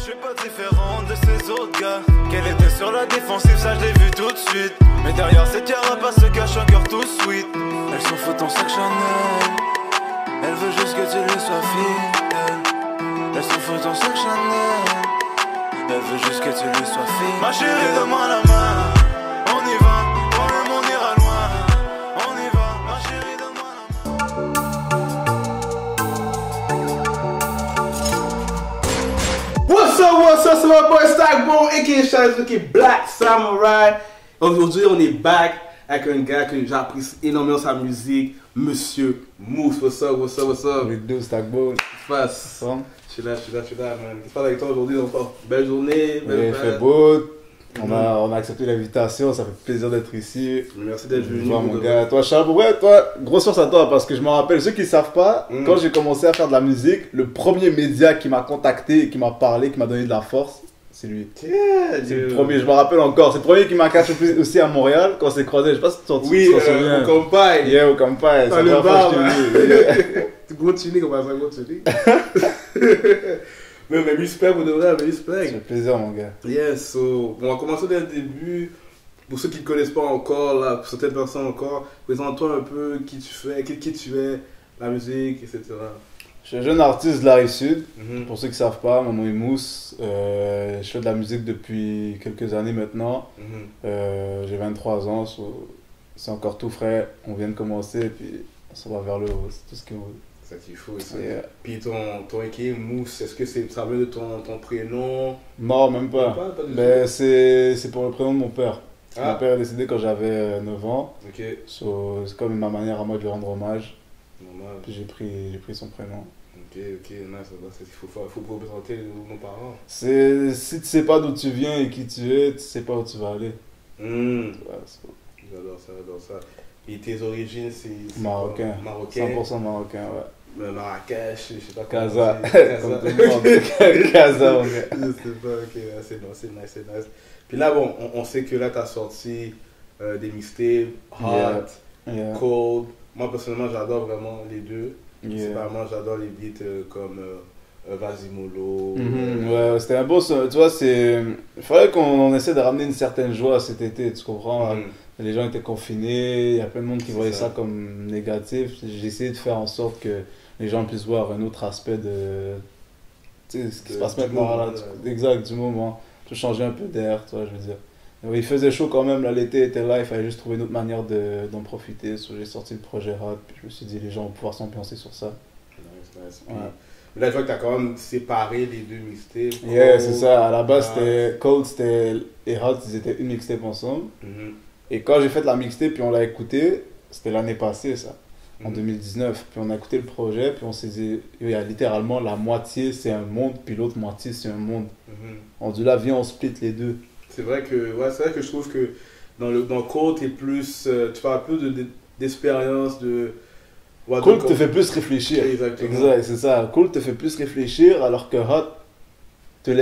suis pas différent de ces autres gars. Qu'elle était sur la défensive, ça je l'ai vu tout de suite. Mais derrière cette carapace se cache un cœur tout sweet. Elle s'en fout ton sac Chanel. Elle veut juste que tu lui sois fidèle. Elle s'en fout ton sac Chanel. Elle veut juste que tu lui sois fidèle. Ma chérie, donne-moi la main. On y va, toi-même on ira loin. On y va, ma chérie, donne-moi la main. What's up, c'est my boy Stackbone, aka Shazuki Black Samurai. Aujourd'hui, on est back avec un gars que j'apprécie énormément sa musique, Monsieur Mousse. What's up? Les deux Stackbone. Qu'est-ce qui se passe? Je suis là, man. Qu'est-ce qui se passe avec toi aujourd'hui encore? Belle journée, Il fait beau. On a accepté l'invitation, ça fait plaisir d'être ici. Merci d'être venu. Mon gars, toi Charles, ouais, toi, grosse force à toi parce que je me rappelle, ceux qui ne savent pas, quand j'ai commencé à faire de la musique, le premier média qui m'a contacté, qui m'a parlé, qui m'a donné de la force, c'est lui. C'est le premier, je me rappelle encore. C'est le premier qui m'a catché aussi à Montréal quand on s'est croisé. Je sais pas si tu t'en souviens. Au Campagne. Yeah, au Campagne. Dans le bar, tu continues comme ça, continue. Mais respect pour de vrai, respect. C'est plaisir, mon gars. Yes, so, on va commencer dès le début. Pour ceux qui ne te connaissent pas encore, là, pour certaines personnes encore, présente-toi un peu qui tu fais, qui tu es, la musique, etc. Je suis un jeune artiste de la Rive-Sud. Pour ceux qui ne savent pas, mon nom est Mousse. Je fais de la musique depuis quelques années maintenant. J'ai 23 ans, so, c'est encore tout frais. On vient de commencer et puis on s'en va vers le haut. C'est tout ce qu'il faut. C'est ça qu'il faut. Yeah. Puis ton équipe, Mousse, est-ce que ça vient de ton prénom? Non, même pas. Mais c'est pour le prénom de mon père. Mon père est décédé quand j'avais 9 ans. So, c'est comme ma manière à moi de lui rendre hommage. Normal. Puis j'ai pris son prénom. Ok, nice. Il faut présenter nos parents. Si tu sais pas d'où tu viens et qui tu es, tu sais pas où tu vas aller. J'adore ça. Et tes origines, c'est marocain. 100% marocain, ouais. Mais Marrakech, je sais pas. Casa. Comme tout le monde. Casa, mon gars. Je sais pas, ok, c'est nice. Puis là, bon, on sait que là, t'as sorti des mixtapes, Hot, Cold. Moi, personnellement, j'adore vraiment les deux. Principalement, j'adore les beats comme Vas-y Molo. Ouais, c'était un beau son. Tu vois, il fallait qu'on essaie de ramener une certaine joie cet été, tu comprends? Les gens étaient confinés, il y a plein de monde qui voyait ça comme négatif. J'ai essayé de faire en sorte que les gens puissent voir un autre aspect de ce qui se passe maintenant là. Exact, du moment. Tout changer un peu d'air, tu vois, je veux dire. Il faisait chaud quand même, là, l'été était là, il fallait juste trouver une autre manière d'en profiter. So, j'ai sorti le projet Hot, puis je me suis dit les gens vont pouvoir s'ambiancer sur ça. Nice. Ouais. Là, je vois que tu as quand même séparé les deux mixtapes. Yeah, c'est ça. À la base, c'était Cold et Hot, ils étaient une mixtape ensemble. Et quand j'ai fait la mixtape, puis on l'a écouté, c'était l'année passée, ça, en 2019. Puis on a écouté le projet, puis on s'est dit, il y a littéralement la moitié, c'est un monde, puis l'autre moitié, c'est un monde. On dit là, viens, on split les deux. C'est vrai que je trouve que dans Cold, tu parles plus d'expérience, de... Cool te fait plus réfléchir. Exactement. Exact, c'est ça. Cool te fait plus réfléchir, alors que Hot te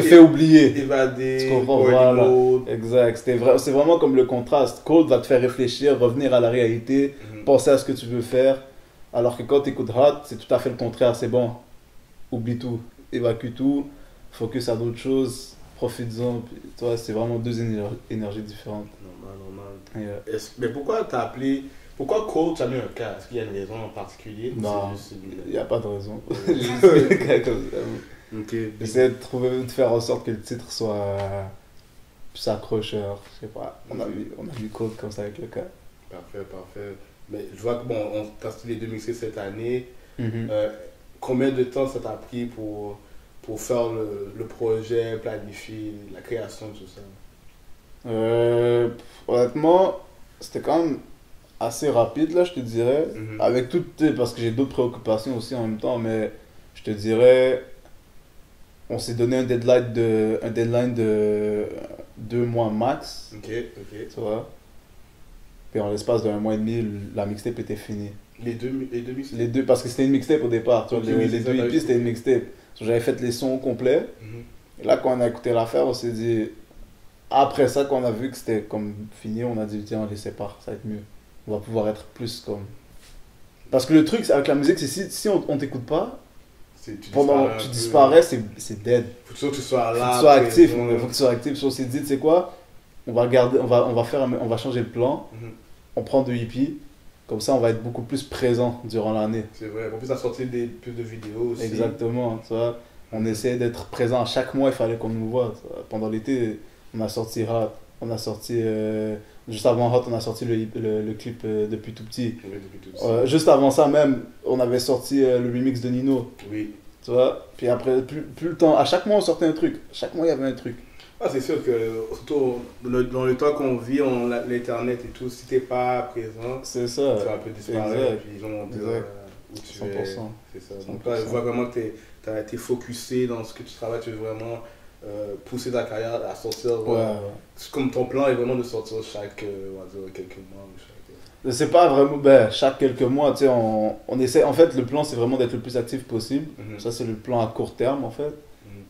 fait oublier. Évader, tu comprends, voilà. Exact. C'est vraiment comme le contraste. Cold va te faire réfléchir, revenir à la réalité, penser à ce que tu veux faire. Alors que quand tu écoutes Hot, c'est tout à fait le contraire. C'est bon, oublie tout, évacue tout, focus à d'autres choses, profites-en. C'est vraiment deux énergies différentes. Normal. Yeah. Mais pourquoi t'as appelé... Pourquoi Cold, tu as mis un cas? Est-ce qu'il y a une raison en particulier? Non, il n'y a pas de raison. J'essaie de faire en sorte que le titre soit plus accrocheur. Je sais pas, on a mis Cold comme ça avec le cas. Parfait. Mais je vois que on t'a sorti les deux mixés cette année. Combien de temps ça t'a pris pour faire le projet, planifier la création, tout ça? Honnêtement, c'était quand même assez rapide là, je te dirais, avec parce que j'ai d'autres préoccupations aussi en même temps, mais je te dirais, on s'est donné un deadline de 2 mois max. Ok. Tu vois, puis en l'espace d'un mois et demi, la mixtape était finie. Les deux mixtapes? Les deux, parce que c'était une mixtape au départ, tu vois, les deux EP c'était une mixtape. J'avais fait les sons complets, et là quand on a écouté l'affaire, on s'est dit, après ça, quand on a vu que c'était comme fini, on a dit tiens, on les sépare, ça va être mieux. On va pouvoir être plus comme... Parce que le truc avec la musique, c'est si on t'écoute pas, pendant que tu disparais, c'est dead. Faut que tu sois là. Faut que tu sois actif, il faut que tu sois actif. On s'est dit, tu sais quoi, on va changer le plan, on prend de hippie, comme ça on va être beaucoup plus présent durant l'année. C'est vrai, en plus à sortir plus de vidéos aussi. Exactement, tu vois. On essayait d'être présent à chaque mois, il fallait qu'on nous voit. Pendant l'été, on a sorti Hot, on a sorti, juste avant Hot, on a sorti le clip Depuis tout petit. Oui, Depuis tout petit. Juste avant ça même, on avait sorti le remix de Nino. Oui. Tu vois, puis après, plus le temps, à chaque mois on sortait un truc, chaque mois il y avait un truc. Ah, c'est sûr que, surtout dans le temps qu'on vit, l'internet et tout, si t'es pas présent, c'est ça. tu vas un peu disparaître, et puis ils vont te dire où tu 100%. es. C'est ça. Donc là, je vois vraiment que t'es focusé dans ce que tu travailles, tu veux vraiment pousser ta carrière à sortir. Comme ton plan est vraiment de sortir chaque, on va dire, quelques mois. C'est pas vraiment, chaque quelques mois, tu sais, on essaie, en fait, le plan c'est vraiment d'être le plus actif possible. Ça c'est le plan à court terme en fait.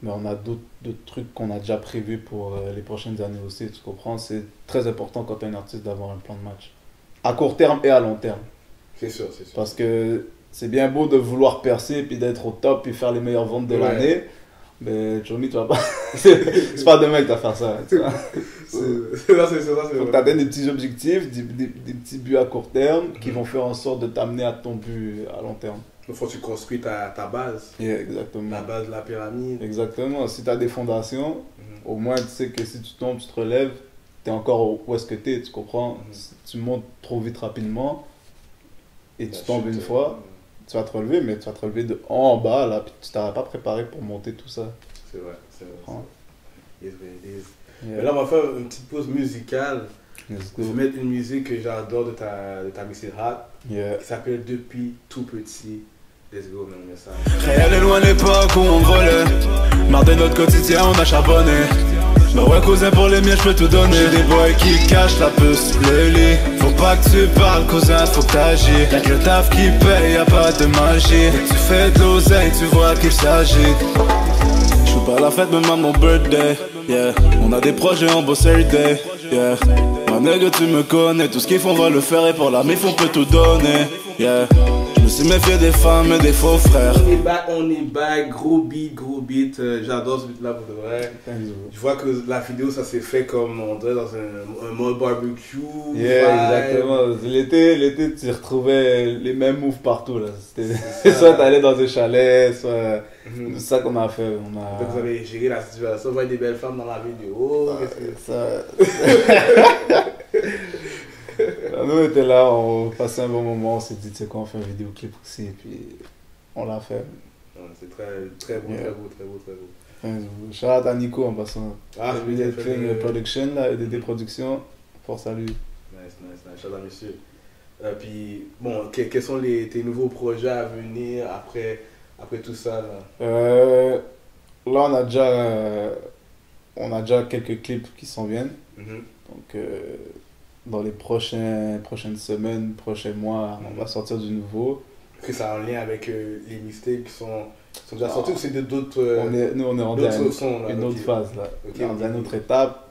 Mais on a d'autres trucs qu'on a déjà prévus pour les prochaines années aussi, tu comprends? C'est très important quand tu es un artiste d'avoir un plan de match. À court terme et à long terme. C'est sûr, c'est sûr. Parce que c'est bien beau de vouloir percer, puis d'être au top, puis faire les meilleures ventes de l'année. Mais Johnny, tu vas pas... c'est pas demain que tu vas faire ça. Tu vois? Faut que tu atteignes des petits objectifs, des petits buts à court terme, qui vont faire en sorte de t'amener à ton but à long terme. Il faut que tu construis ta base. Exactement. La base de la pyramide. Exactement. Si tu as des fondations, au moins tu sais que si tu tombes, tu te relèves, tu es encore où est-ce que tu es, tu comprends? Si tu montes trop vite rapidement et tu tombes une fois, tu vas te relever, mais tu vas te relever de en bas, là, puis tu t'auras pas préparé pour monter tout ça. C'est vrai, c'est vrai. Mais là, on va faire une petite pause musicale. Je vais mettre une musique que j'adore de ta mixtape Hot, qui s'appelle Depuis tout petit. Let's go, même message. Réel est loin l'époque où on volait. Marre de notre quotidien, on a charbonné. Bah ouais, cousin, pour les miens, je peux tout donner. J'ai des boys qui cachent la puce, le lit. Faut pas que tu parles, cousin, faut que t'agis. Y'a que le taf qui paye, y'a pas de magie. Dès que tu fais de l'oseille, tu vois qu'il s'agit. J'fais pas la fête, même à mon birthday. Yeah, on a des projets, on bosse every day. Yeah, ma nègre, tu me connais. Tout ce qu'ils font, on va le faire. Et pour la mif, on peut tout donner. Yeah. Je me suis méfié des femmes et des faux frères. On est back, gros beat, j'adore ce beat là pour de vrai. Je vois que la vidéo ça s'est fait comme on dirait dans un mode barbecue. Yeah, exactement. L'été tu retrouvais les mêmes moves partout là. Soit t'allais dans des chalets, soit c'est ça qu'on a fait. Donc vous avez géré la situation, vous voyez des belles femmes dans la vidéo. Nous on était là, on passait un bon moment, on s'est dit tu sais quoi, on fait un vidéoclip aussi et puis on l'a fait. C'est très beau. Shout out à Nico en passant. EDD Production là, EDD Production, force à lui. Nice, shout out à monsieur. Puis bon, quels sont tes nouveaux projets à venir après tout ça là? Là on a déjà quelques clips qui s'en viennent. Donc dans les prochaines semaines, prochains mois, on va sortir du nouveau. Est-ce que ça a un lien avec les mixtapes qui sont déjà sortis ou c'est d'autres Nous on est rendu à une autre phase là. On est rendu à une autre étape.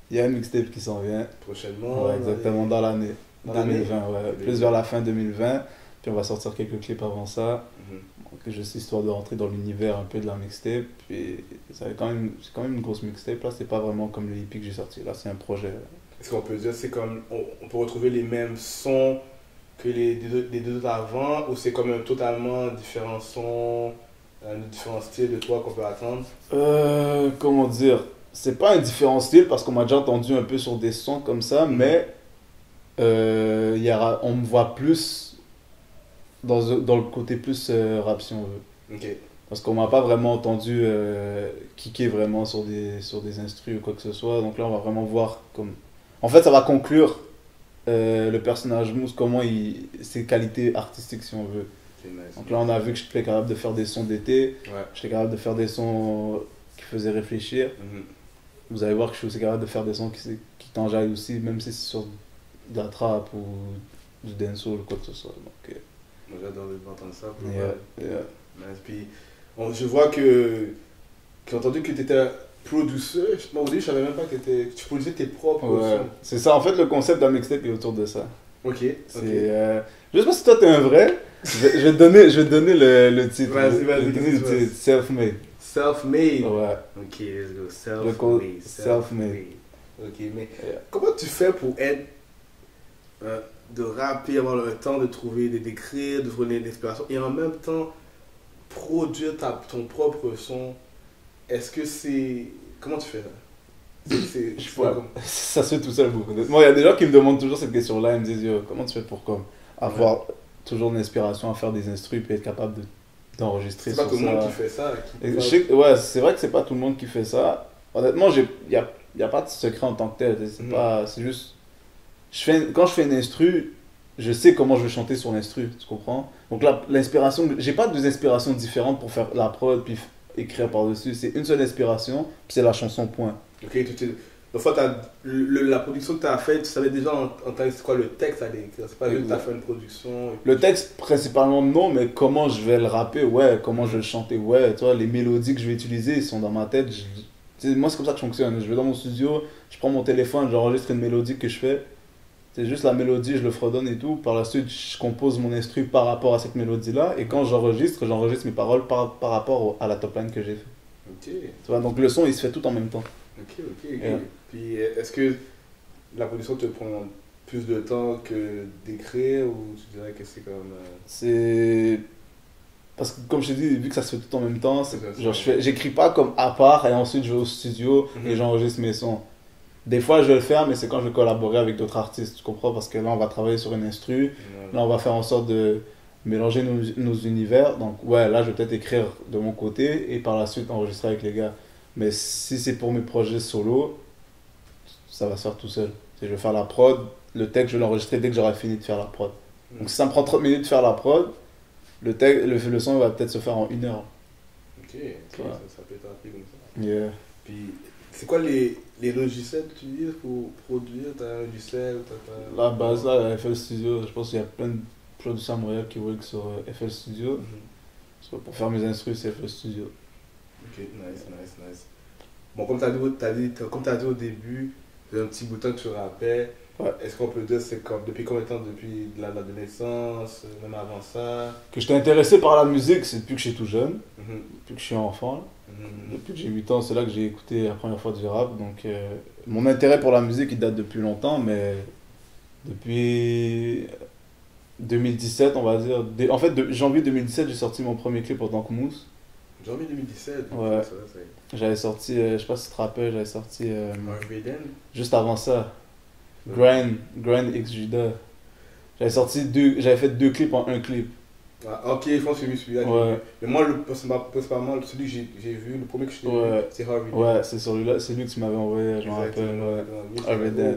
Il y a une mixtape qui s'en vient. Prochainement. Ouais, exactement, dans l'année 2020. Ouais. Plus vers la fin 2020. Puis on va sortir quelques clips avant ça. Donc juste histoire de rentrer dans l'univers un peu de la mixtape. Puis c'est quand même une grosse mixtape. Là c'est pas vraiment comme le hippie que j'ai sorti. Là c'est un projet. Est-ce qu'on peut dire c'est comme on peut retrouver les mêmes sons que les deux autres avant ou c'est comme un totalement différent son, un différent style de toi qu'on peut attendre? Comment dire? C'est pas un différent style parce qu'on m'a déjà entendu un peu sur des sons comme ça, mais on me voit plus dans le côté plus rap si on veut. Okay. Parce qu'on m'a pas vraiment entendu kicker vraiment sur des instrus ou quoi que ce soit. Donc là on va vraiment voir comme... En fait ça va conclure le personnage Mousse, comment ses qualités artistiques si on veut. Nice. Donc là on a vu que j'étais capable de faire des sons d'été, j'étais capable de faire des sons qui faisaient réfléchir. Vous allez voir que je suis aussi capable de faire des sons qui t'enjaillent aussi, même si c'est sur de la trap ou du dancehall ou quoi que ce soit. Donc, moi j'adore entendre ça. Nice. Puis je vois que j'ai entendu que tu étais producer. Moi au début je savais même pas que tu produisais tes propres sons. C'est ça, en fait le concept d'un mixtape est autour de ça. Ok. Je sais pas si toi t'es un vrai, Je vais te donner le titre. Vas-y. Self-made. Self-made. Ouais. Ok, let's go. Self-made. Ok, mais comment tu fais pour être de rapper, avoir le temps de trouver, d'écrire, de trouver l'inspiration et en même temps produire ton propre son? Est-ce que c'est. Comment tu fais ça? Ça se fait tout seul beaucoup. Moi, il y a des gens qui me demandent toujours cette question-là. Ils me disent comment tu fais pour avoir toujours de l'inspiration à faire des instrus et être capable d'enregistrer sur ça. C'est pas tout le monde qui fait ça. Ouais, c'est vrai que c'est pas tout le monde qui fait ça. Honnêtement, il n'y a pas de secret en tant que tel. C'est juste. Quand je fais une instru, je sais comment je vais chanter sur l'instru. Tu comprends? Donc là, l'inspiration. J'ai pas deux inspirations différentes pour faire la prod puis écrire par-dessus. C'est une seule inspiration, puis c'est la chanson, point. Ok, donc, la production que tu as faite, tu savais déjà en tant que c'est quoi le texte à l'écrire. C'est pas juste que tu as fait une production. Le texte, principalement, non, mais comment je vais le rapper, ouais. Comment je vais le chanter, ouais. Tu vois, les mélodies que je vais utiliser, ils sont dans ma tête. Moi, c'est comme ça que je fonctionne. Je vais dans mon studio, je prends mon téléphone, j'enregistre une mélodie que je fais. C'est juste la mélodie, je le fredonne et tout. Par la suite, je compose mon instru par rapport à cette mélodie-là. Et quand j'enregistre mes paroles par rapport à la top line que j'ai fait. Ok. Tu vois, donc le son, il se fait tout en même temps. Ok. Yeah. Puis est-ce que la production te prend plus de temps que d'écrire ou tu dirais que c'est comme... C'est... Parce que comme je t'ai dit, vu que ça se fait tout en même temps, j'écris pas comme à part et ensuite je vais au studio et j'enregistre mes sons. Des fois je vais le faire, mais c'est quand je vais collaborer avec d'autres artistes, tu comprends? Parce que là on va travailler sur une instru, là on va faire en sorte de mélanger nos univers. Donc ouais, là je vais peut-être écrire de mon côté et par la suite enregistrer avec les gars. Mais si c'est pour mes projets solo, ça va se faire tout seul. Je vais faire la prod, le texte je vais l'enregistrer dès que j'aurai fini de faire la prod. Donc si ça me prend 30 minutes de faire la prod, le son va peut-être se faire en 1 heure. Ok, ça peut être rapide comme ça. Yeah. Puis c'est quoi les logiciels que tu utilises pour produire? T'as un logiciel? La base là, FL Studio, je pense qu'il y a plein de producteurs à Montréal qui work sur FL Studio. Pour faire mes instrus, c'est FL Studio. Ok, nice. Bon, comme tu as dit au début, c'est un petit bout de temps que tu rappelles. Ouais. Est-ce qu'on peut dire c'est comme depuis combien de temps? Depuis l'adolescence, même avant ça? Que j'étais intéressé par la musique, c'est depuis que je suis tout jeune, depuis que je suis enfant. Depuis que j'ai 8 ans, c'est là que j'ai écouté la première fois du rap. Donc mon intérêt pour la musique, il date depuis longtemps, mais depuis 2017, on va dire. En fait, janvier 2017, j'ai sorti mon premier clip en tant que Mousse. Janvier 2017? Ouais. J'avais sorti, je sais pas si tu te rappelles, j'avais sorti... juste avant ça. Grind X Judah. J'avais fait 2 clips en un clip. Ah, ok, je pense que j'ai vu celui-là. Ouais. Mais moi, principalement, celui que j'ai vu, le premier que je t'ai vu, c'est Harvey Dent. Ouais, c'est celui-là, c'est lui que tu m'avais envoyé, je me rappelle. Harvey Dent.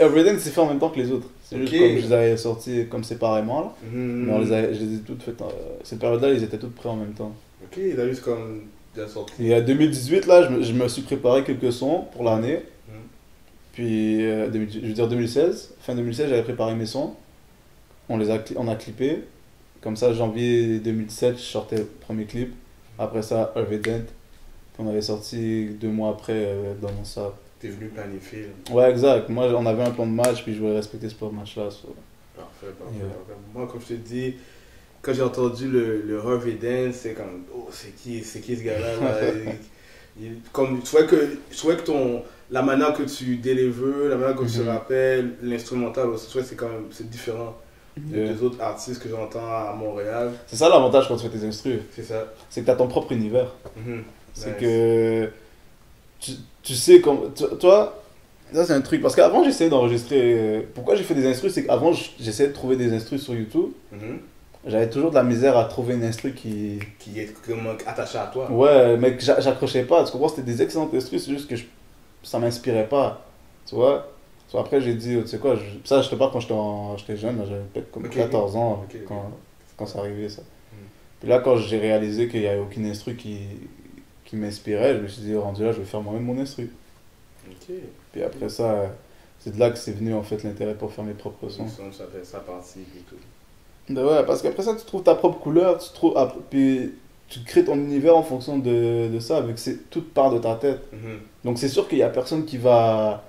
Harvey Dent, c'est fait en même temps que les autres. C'est juste comme je les avais sortis comme séparément, là. Mais je les ai toutes faites. Cette période-là, ils étaient toutes prêts en même temps. Ok, il a juste comme déjà sorti. Et à 2018, là, je me suis préparé quelques sons pour l'année. Puis, je veux dire 2016, fin 2016, j'avais préparé mes sons. On a clippé. Comme ça, janvier 2017, je sortais le premier clip. Après ça, Harvey Dent. Puis on avait sorti 2 mois après dans mon sac. T'es venu planifier. Ouais, exact. Moi, on avait un plan de match, puis je voulais respecter ce plan de match-là. Parfait. Moi, comme je te dis, quand j'ai entendu le Harvey Dent, c'est comme, oh, c'est qui ce gars-là? Comme, je trouvais que la manière que tu délivres, la manière que tu rappelles, l'instrumental aussi, je trouvais que c'est différent des autres artistes que j'entends à Montréal. C'est ça l'avantage quand tu fais tes instrus. C'est ça. C'est que tu as ton propre univers. C'est que tu sais comme toi, ça c'est un truc parce qu'avant j'essayais d'enregistrer. Pourquoi j'ai fait des instrus, c'est qu'avant j'essayais de trouver des instrus sur YouTube. J'avais toujours de la misère à trouver une instru qui est comme attaché à toi. Ouais, mais que j'accrochais pas. Tu comprends, c'était des excellentes instrus, c'est juste que ça m'inspirait pas. Tu vois. Après, j'ai dit, tu sais quoi, ça, je te parle quand j'étais jeune, j'avais peut-être comme 14 ans quand ça arrivait, ça. Puis là, quand j'ai réalisé qu'il n'y avait aucune instru qui m'inspirait, je me suis dit, rendu là, je vais faire moi-même mon instru. Puis après ça, c'est de là que c'est venu, en fait, l'intérêt pour faire mes propres sons. Ça fait sa partie et tout. Ben ouais, parce qu'après ça, tu trouves ta propre couleur, puis tu crées ton univers en fonction de ça, avec toute part de ta tête. Donc c'est sûr qu'il n'y a personne qui va...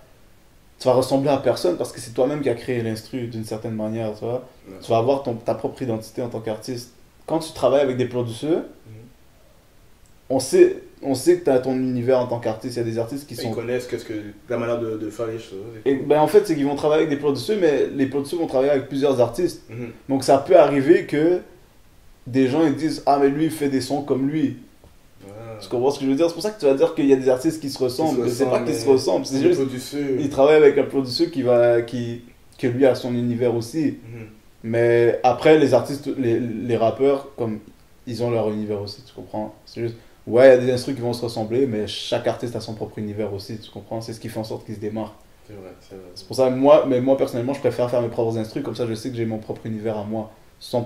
Tu vas ressembler à personne parce que c'est toi-même qui as créé l'instru d'une certaine manière, tu vois. Tu vas avoir ta propre identité en tant qu'artiste. Quand tu travailles avec des producteurs, on sait que tu as ton univers en tant qu'artiste. Il y a des artistes qui sont... Ils connaissent la manière de faire les choses. Et ben en fait, c'est qu'ils vont travailler avec des producteurs, mais les producteurs vont travailler avec plusieurs artistes. Donc ça peut arriver que des gens ils disent « Ah, mais lui, il fait des sons comme lui. » Tu comprends ce que je veux dire? C'est pour ça que tu vas dire qu'il y a des artistes qui se ressemblent. Mais c'est pas qu'ils se ressemblent, c'est juste qu'ils travaillent avec un producteur que lui a son univers aussi. Mais après, les artistes, les rappeurs, comme ils ont leur univers aussi, tu comprends? C'est juste, ouais, il y a des instruments qui vont se ressembler, mais chaque artiste a son propre univers aussi, tu comprends? C'est ce qui fait en sorte qu'ils se démarquent. C'est vrai, c'est vrai. C'est pour ça, moi personnellement, je préfère faire mes propres instruments, comme ça je sais que j'ai mon propre univers à moi, 100%.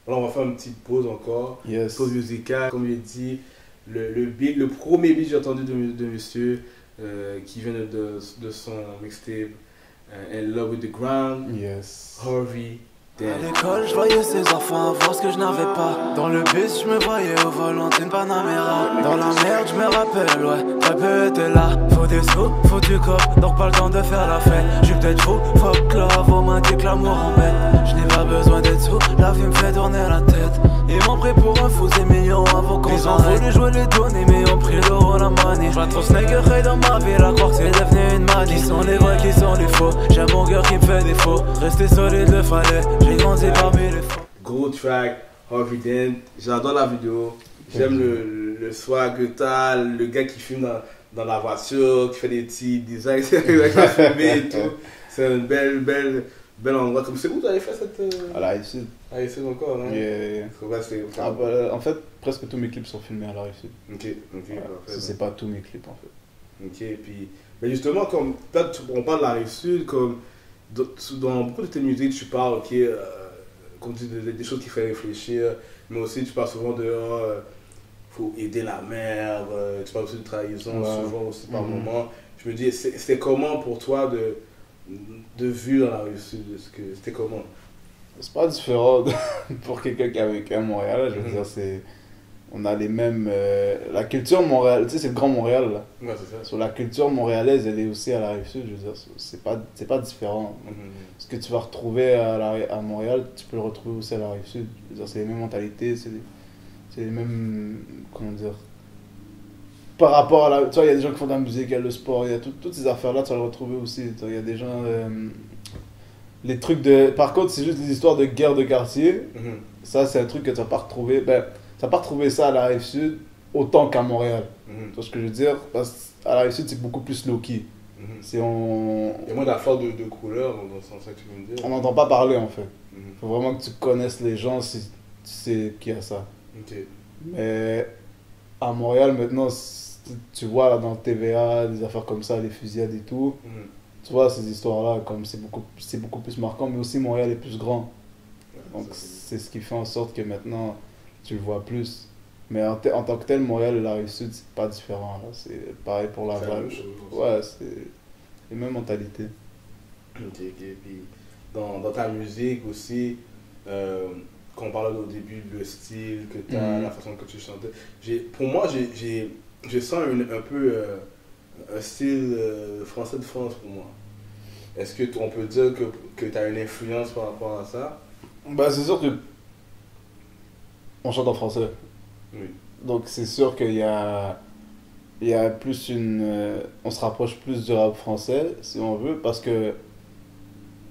Alors on va faire une petite pause encore, Yes. Pause musicale, comme il dit, le premier beat que j'ai entendu de monsieur qui vient de son mixtape In Love with the Ground, Yes. Harvey. À l'école, je voyais ces enfants avoir ce que je n'avais pas. Dans le bus, je me voyais au volant d'une Panamera. Dans la merde, je me rappelle, ouais, très peu était là. Faut des sous, faut du cop, donc pas le temps de faire la fête. Je suis peut-être fou, fuck love, au moins que l'amour embête. Je n'ai pas besoin d'être sous, la vie me fait tourner la tête. Ils m'ont pris pour un fou, des millions avant qu'on s'en règle. Ils ont voulu jouer les données, mais ont pris l'euro la money. J'vois trop snaggeré dans ma vie, la croire c'est devenu une maladie. Qui sont les vrais, qui sont les faux? J'ai mon cœur qui me fait défaut. Rester solide, le fallait. J'ai grandi parmi les faux. Gros track, Harvey Dent. J'adore la vidéo. J'aime le swag que t'as, le gars qui filme dans la voiture, qui fait des petits designs avec la fumée et tout. C'est un bel endroit. C'est où tu avais fait cette. À la Rive-Sud. À la Rive-Sud encore, non? Yeah. En fait, presque tous mes clips sont filmés à la Rive-Sud. Ok, ouais, parfait. C'est pas tous mes clips en fait. Ok, puis. Mais justement, comme. On parle de la Rive-Sud, comme. Dans beaucoup de tes musiques, tu parles, ok, comme tu dis, des choses qui font réfléchir, mais aussi tu parles souvent de faut aider la mère, tu parles aussi de trahison, souvent aussi par moment. Je me dis, c'était comment pour toi de vue dans la rue sud? C'était comment? C'est pas différent pour quelqu'un qui a vécu à Montréal, je veux dire, on a les mêmes... la culture montréalaise, tu sais, c'est le Grand Montréal, là. Ouais, c'est ça. Sur la culture montréalaise, elle est aussi à la Rive-Sud, je veux dire, c'est pas différent. Ce que tu vas retrouver à Montréal, tu peux le retrouver aussi à la Rive-Sud. Je veux dire, c'est les mêmes mentalités, c'est les mêmes... Comment dire? Par rapport à la... Tu vois, il y a des gens qui font de la musique, il y a le sport, il y a toutes ces affaires-là, tu vas le retrouver aussi. Il y a des gens... les trucs de... Par contre, c'est juste des histoires de guerre de quartier. Ça, c'est un truc que tu vas pas retrouver... Tu vas pas retrouver ça à la Rive-Sud autant qu'à Montréal. Tu vois ce que je veux dire? Parce qu'à la Rive-Sud, c'est beaucoup plus low-key. Il y a moins d'affaires de couleurs dans le sens que tu veux me dire. On n'entend pas parler en fait. Faut vraiment que tu connaisses les gens si tu sais qu'il y a ça. Okay. Mais à Montréal, maintenant, tu vois là, dans le TVA, des affaires comme ça, les fusillades et tout. Tu vois ces histoires-là, comme c'est beaucoup plus marquant, mais aussi Montréal est plus grand. Donc c'est ce qui fait en sorte que maintenant, tu le vois plus. Mais en tant que tel, Montréal et la Rive-Sud, c'est pas différent. C'est pareil pour la vague. Ouais, c'est les mêmes mentalités. Ok. Puis dans ta musique aussi, quand on parlait au début, le style que tu as, la façon que tu chantais, pour moi, je sens un peu un style français de France pour moi. Est-ce qu'on peut dire que tu as une influence par rapport à ça? Bah, c'est sûr que on chante en français. Oui. Donc c'est sûr qu'il y a plus on se rapproche plus du rap français, si on veut, parce que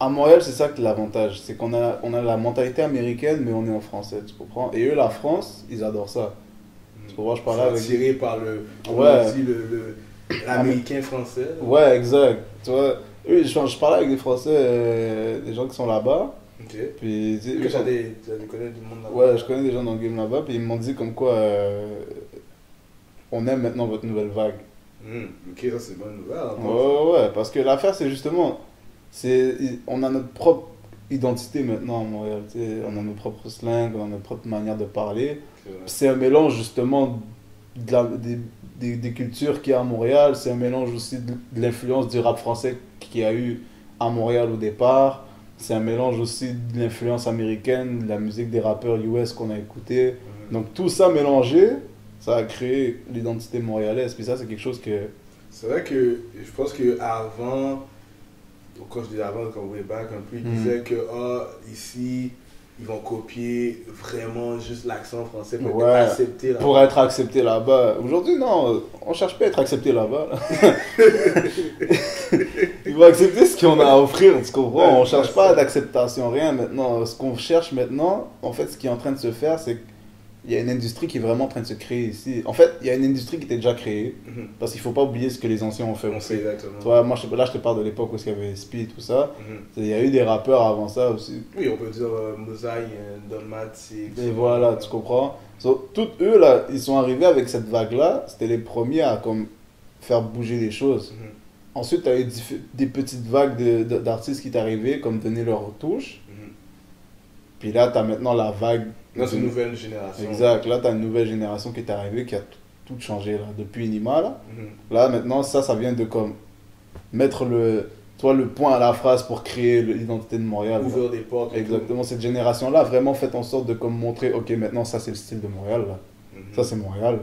à Montréal, c'est ça que l'avantage, c'est qu'on a la mentalité américaine, mais on est en français, tu comprends? Et eux, la France, ils adorent ça. Tu comprends? Je parlais avec... Attiré par l'américain français. Ouais, exact. Tu vois, eux, je parlais avec des Français, des gens qui sont là-bas. Ok. Puis, tu connais du monde là-bas? Ouais, je connais des gens dans le game là-bas, puis ils m'ont dit comme quoi on aime maintenant votre nouvelle vague. Ok, ça c'est une bonne nouvelle. Ouais, parce que l'affaire c'est justement, on a notre propre identité maintenant à Montréal, on a nos propres slangs, on a notre propre manière de parler. C'est un mélange justement des cultures qu'il y a à Montréal, c'est un mélange aussi de l'influence du rap français qu'il y a eu à Montréal au départ. C'est un mélange aussi de l'influence américaine, de la musique des rappeurs US qu'on a écouté. Donc tout ça mélangé, ça a créé l'identité montréalaise. Puis ça, c'est quelque chose que... C'est vrai que je pense qu'avant, quand je disais avant, comme way back un peu, il disait que ici, ils vont copier vraiment juste l'accent français pour être accepté là-bas. Pour être accepté là-bas. Aujourd'hui, non, on cherche pas à être accepté là-bas. Ils vont accepter ce qu'on a à offrir, tu comprends? On cherche pas d'acceptation, rien maintenant. Ce qu'on cherche maintenant, en fait, ce qui est en train de se faire, c'est qu'il y a une industrie qui est vraiment en train de se créer ici. En fait, il y a une industrie qui était déjà créée, parce qu'il faut pas oublier ce que les anciens ont fait. On sait exactement. Tu vois, moi, là, je te parle de l'époque où il y avait Speed, tout ça. Il y a eu des rappeurs avant ça aussi. Oui, on peut dire Mosaï, Don Matic. Et voilà, tu comprends? Tous eux, là, ils sont arrivés avec cette vague-là. C'était les premiers à comme, faire bouger les choses. Ensuite, tu as eu des petites vagues d'artistes qui t'arrivaient, comme donner leur touche. Puis là, tu as maintenant la vague. Là, c'est une nouvelle génération. Exact. Là, tu as une nouvelle génération qui est arrivée, qui a tout changé. Là. Depuis Inima, là. Là, maintenant, ça vient de comme mettre le point à la phrase pour créer l'identité de Montréal. Ouvrir des portes. Exactement. Cette génération-là a vraiment fait en sorte de comme montrer, ok, maintenant, ça, c'est le style de Montréal. Là. Ça, c'est Montréal.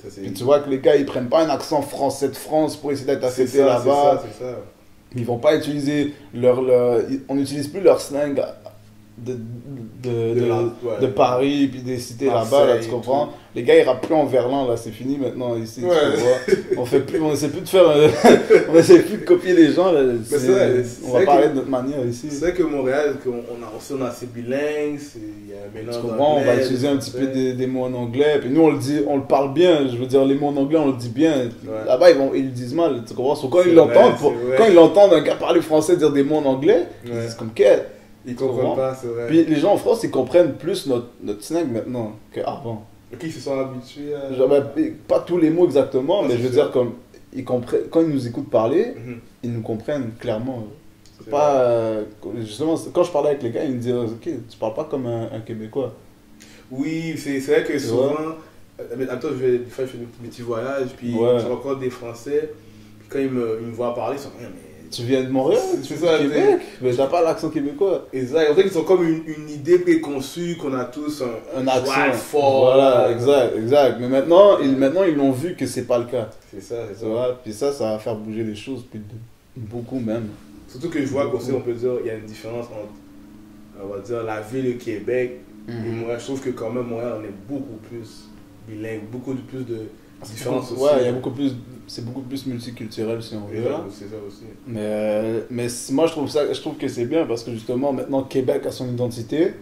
Puis tu vois que les gars, ils prennent pas un accent français de France pour essayer d'être accepté là-bas. C'est ça. Ils vont pas utiliser on n'utilise plus leur slang de Paris puis des cités là-bas, là, tu comprends? Les gars, ils rappent plus en verlan, là, c'est fini maintenant ici, tu vois? On essaie plus de faire, on essaie plus de copier les gens, là. On va parler de notre manière ici. C'est vrai que Montréal, on a assez bilingue, il y a un mélange. Tu comprends? On va utiliser un petit peu des mots en anglais, puis nous on le parle bien, je veux dire, les mots en anglais on le dit bien. Là-bas ils le disent mal, tu comprends? Quand ils l'entendent un gars parler français dire des mots en anglais, c'est comme quel. Ils comprennent pas, c'est vrai. Puis les gens en France, ils comprennent plus notre slang maintenant qu'avant. Ok, ils se sont habitués à... Genre, pas tous les mots exactement, mais je veux dire, comme, quand ils nous écoutent parler, ils nous comprennent clairement. C'est pas... justement, quand je parlais avec les gars, ils me disaient, ok, tu parles pas comme un Québécois. Oui, c'est vrai que souvent... Attends, je fais mes petits voyages, puis je rencontre des Français, puis quand ils me voient parler, ils sont... Tu viens de Montréal, tu viens de Québec, mais t'as pas l'accent québécois. Exact, en fait, ils ont comme une idée préconçue qu'on a tous un accent fort. Voilà, exact. Mais maintenant, ils l'ont vu que c'est pas le cas. C'est ça. Puis ça va faire bouger les choses, beaucoup même. Surtout que je vois qu'aussi, on peut dire, il y a une différence entre, on va dire, la ville de Québec et moi. Je trouve que quand même, Montréal, on est beaucoup plus bilingue, beaucoup plus de différence aussi. Ouais, il y a c'est beaucoup plus multiculturel si on veut. C'est ça aussi. Mais moi je trouve que c'est bien parce que justement maintenant Québec a son identité,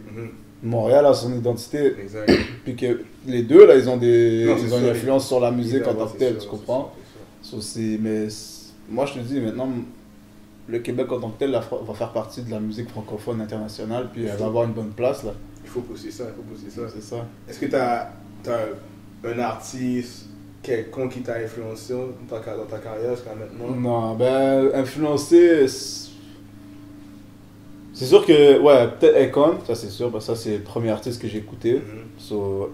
Montréal a son identité. Exact. Puis que les deux là ils ont une influence sur la musique en tant que telle, tu comprends? Mais moi je te dis maintenant le Québec en tant que tel va faire partie de la musique francophone internationale puis elle va avoir une bonne place là. Il faut pousser ça. C'est ça. Est-ce que tu as un artiste quelconque qui t'a influencé dans ta carrière jusqu'à maintenant? Non, influencé, c'est sûr que, peut-être Akon, ça c'est sûr, parce que ça c'est le premier artiste que j'ai écouté.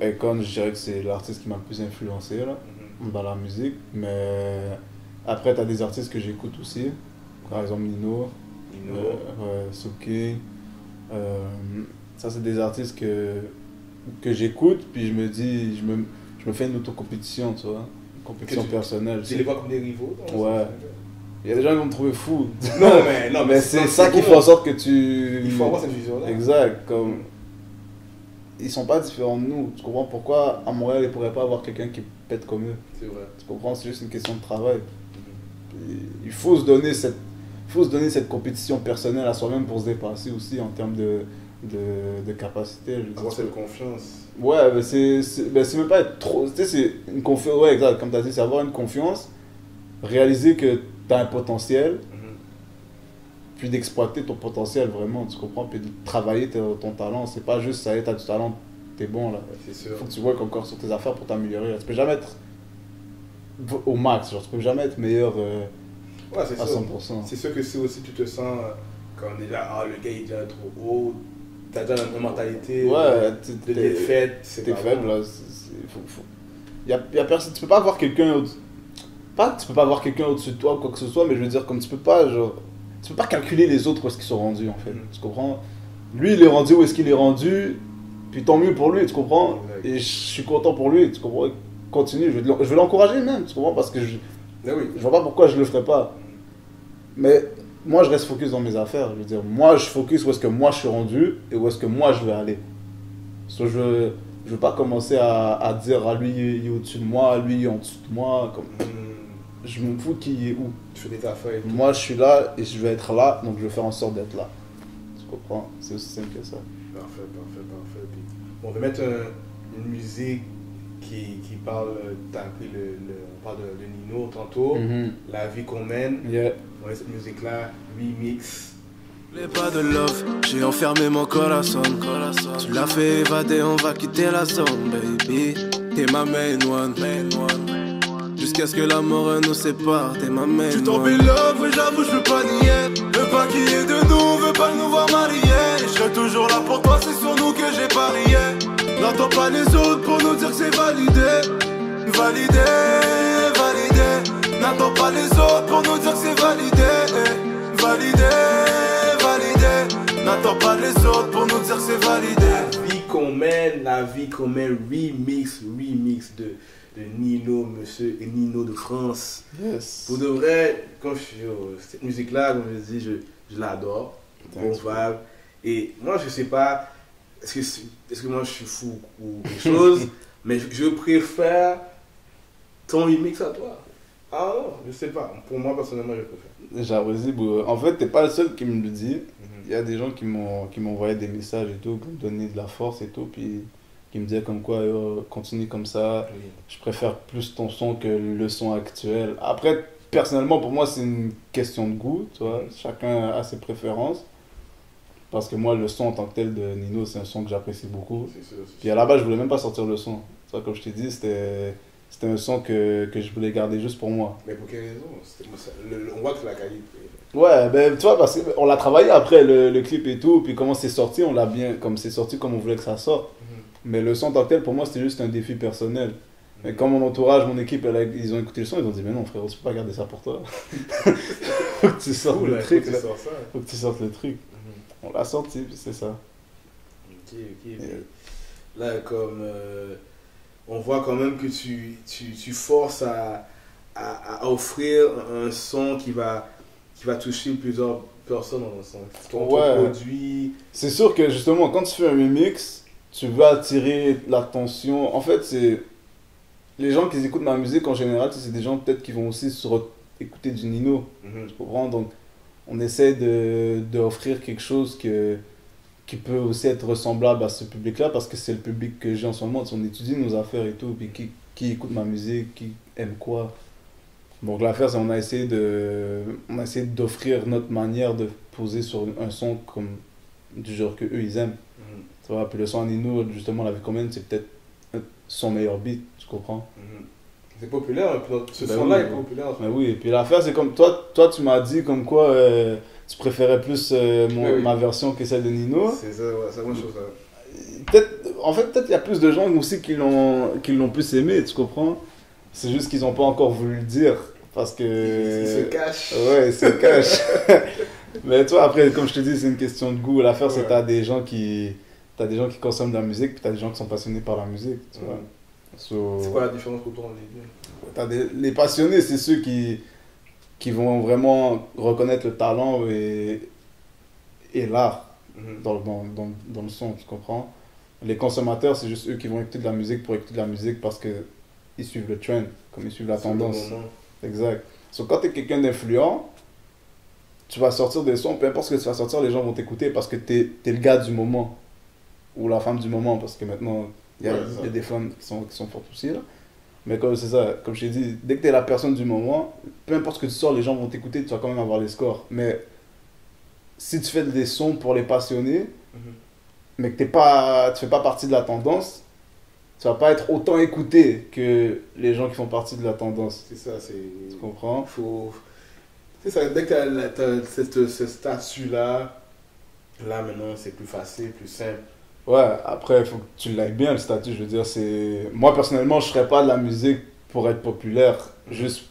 Akon, je dirais que c'est l'artiste qui m'a le plus influencé là, dans la musique, mais après t'as des artistes que j'écoute aussi, par exemple Nino. Suki, ça c'est des artistes que j'écoute, puis je me dis, je me fais une autocompétition, tu vois, une compétition personnelle. Tu les vois comme des rivaux? Ouais. Il y a des gens qui vont me trouver fou. Non, mais c'est ça qui fait en sorte que tu... Il faut avoir cette vision-là. Exact, comme... Ils sont pas différents de nous. Tu comprends pourquoi à Montréal, ils pourraient pas avoir quelqu'un qui pète comme eux? C'est vrai. Tu comprends? C'est juste une question de travail. Il faut se donner cette compétition personnelle à soi-même pour se dépasser aussi en termes de capacité. Avoir cette confiance. Ouais, mais c'est même pas être trop... Tu sais, c'est une confiance... Ouais, exact, comme tu as dit, c'est avoir une confiance, réaliser que tu as un potentiel, puis d'exploiter ton potentiel vraiment, tu comprends? Puis de travailler ton talent. C'est pas juste, ça y est, tu as du talent, t'es bon là. C'est sûr. Il faut que tu work encore sur tes affaires pour t'améliorer. Tu peux jamais être au max, genre, tu peux jamais être meilleur à 100%. C'est sûr que si aussi tu te sens comme déjà, le gars il est déjà trop haut, t'as déjà une mentalité de défaite, t'es faible là. Y a personne, tu peux pas avoir quelqu'un tu peux pas avoir quelqu'un au-dessus de toi ou quoi que ce soit, mais je veux dire, comme tu peux pas calculer les autres où est-ce qu'ils sont rendus en fait, tu comprends? Lui il est rendu où est-ce qu'il est rendu, puis tant mieux pour lui, tu comprends? Et je suis content pour lui, tu comprends? Continue, je vais l'encourager même, tu comprends? Parce que je vois pas pourquoi je le ferais pas. Mais moi, je reste focus dans mes affaires. Je veux dire, moi, je focus où est-ce que moi, je suis rendu et où est-ce que moi, je vais aller. So, je veux pas commencer à dire, ah, lui, il est au-dessus de moi, lui, il est en dessous de moi. Comme... Je m'en fous qui est où. Tu fais des affaires. Moi, je suis là et je vais être là, donc je vais faire en sorte d'être là. Tu comprends? C'est aussi simple que ça. Parfait. Puis, on va mettre une musique qui parle, t'as appris on parle de Nino tantôt, La vie qu'on mène. Yeah. On met cette musique-là, remix. J'ai pas de love, j'ai enfermé mon corazon. Tu l'as fait évader, on va quitter la zone, baby. T'es ma main one. Jusqu'à ce que la mort nous sépare, t'es ma main one. Tu tombé love, oui j'avoue, je veux pas nier. Veux pas qu'il y ait de nous, veux pas nous voir mariés. Je serai toujours là pour toi, c'est sur nous que j'ai parié. N'attends pas les autres pour nous dire que c'est validé. N'attends pas les autres pour nous dire que c'est validé. N'attends pas les autres pour nous dire que c'est validé. La vie qu'on mène, remix de Nino, monsieur et Nino de France. Yes. Pour de vrai, quand cette musique-là, comme je dis, je l'adore. Bon vibe. Et moi, je sais pas, est-ce que moi je suis fou ou quelque chose, mais je préfère ton remix à toi. Ah non, je sais pas. Pour moi, personnellement, je préfère. J'apprécie. En fait, t'es pas le seul qui me le dit. Il y a des gens qui m'ont envoyé des messages et tout, qui me donnaient de la force et tout, puis qui me disaient comme quoi, continue comme ça. Oui. Je préfère plus ton son que le son actuel. Après, personnellement, pour moi, c'est une question de goût, tu vois. Chacun a ses préférences. Parce que moi, le son en tant que tel de Nino, c'est un son que j'apprécie beaucoup. Puis à la base, je voulais même pas sortir le son. Tu vois, comme je t'ai dit, c'était un son que je voulais garder juste pour moi. Mais pour quelle raison? On voit que c'est la qualité. Ouais, ben tu vois, parce qu'on l'a travaillé après le clip et tout, puis comment c'est sorti, on l'a bien, comme c'est sorti comme on voulait que ça sorte. Mais le son en tant que tel, pour moi, c'était juste un défi personnel. Mais quand mon entourage, mon équipe, ils ont écouté le son, ils ont dit, mais non frérot, tu peux pas garder ça pour toi. Faut que tu sortes le truc. Faut que tu sortes le truc. On l'a sorti, puis c'est ça. Ok. Là, comme on voit quand même que tu forces à offrir un son qui va toucher plusieurs personnes dans le son. Ton produit. C'est sûr que justement, quand tu fais un remix, tu veux attirer l'attention. En fait, c'est les gens qui écoutent ma musique en général, c'est des gens peut-être qui vont aussi écouter du Nino. Tu comprends? Donc, on essaie d'offrir quelque chose qui peut aussi être ressemblable à ce public-là, parce que c'est le public que j'ai en ce moment. On étudie nos affaires et tout, puis qui écoute ma musique, qui aime quoi. Donc l'affaire, c'est qu'on a essayé d'offrir notre manière de poser sur un son comme du genre que eux ils aiment. Tu vois, puis le son à Nino, justement, La vie qu'on mène, c'est peut-être son meilleur beat, tu comprends? C'est populaire, ce son-là est populaire. Ben oui, et puis l'affaire, c'est comme toi tu m'as dit comme quoi tu préférais plus ma version que celle de Nino. C'est ça, ouais, c'est la même chose. Peut-être il y a plus de gens aussi qui l'ont plus aimé, tu comprends? C'est juste qu'ils n'ont pas encore voulu le dire, parce que... Ils se cachent. Ouais, ils se cachent. Mais toi, après, comme je te dis, c'est une question de goût. L'affaire, c'est que t'as des gens qui consomment de la musique, puis t'as des gens qui sont passionnés par la musique, tu vois. C'est quoi la différence pour toi entre les deux? Les passionnés, c'est ceux qui vont vraiment reconnaître le talent et l'art dans le son, tu comprends? Les consommateurs, c'est juste eux qui vont écouter de la musique pour écouter de la musique parce qu'ils suivent le trend, comme ils suivent la tendance. Exact. Quand tu es quelqu'un d'influent, tu vas sortir des sons, peu importe ce que tu vas sortir, les gens vont t'écouter parce que tu es le gars du moment ou la femme du moment, parce que maintenant il y a des femmes qui sont fortes aussi là. Mais c'est ça, comme je t'ai dit, dès que tu es la personne du moment, peu importe ce que tu sors, les gens vont t'écouter, tu vas quand même avoir les scores. Mais si tu fais des sons pour les passionnés, mais que tu fais pas partie de la tendance, tu vas pas être autant écouté que les gens qui font partie de la tendance. C'est ça, tu comprends? C'est ça, dès que tu as ce statut-là, là maintenant c'est plus facile, plus simple. Ouais, après il faut que tu l'aies bien le statut, je veux dire, moi personnellement je ferais pas de la musique pour être populaire, juste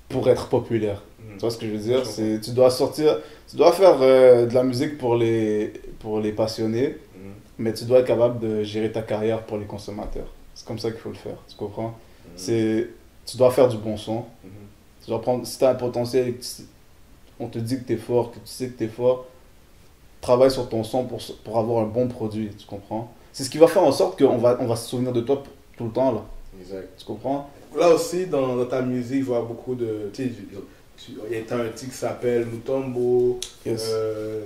pour être populaire. Tu vois ce que je veux dire? Tu dois faire de la musique pour les passionnés, mais tu dois être capable de gérer ta carrière pour les consommateurs. C'est comme ça qu'il faut le faire, tu comprends? Tu dois faire du bon son. Tu dois prendre, si tu as un potentiel, on te dit que t'es fort, que tu sais que t'es fort, travaille sur ton son pour avoir un bon produit, tu comprends? C'est ce qui va faire en sorte qu'on va se souvenir de toi tout le temps, là. Exact. Tu comprends? Là aussi, dans ta musique, je vois beaucoup de... Tu sais, il y a un titre qui s'appelle Mutombo, Yes.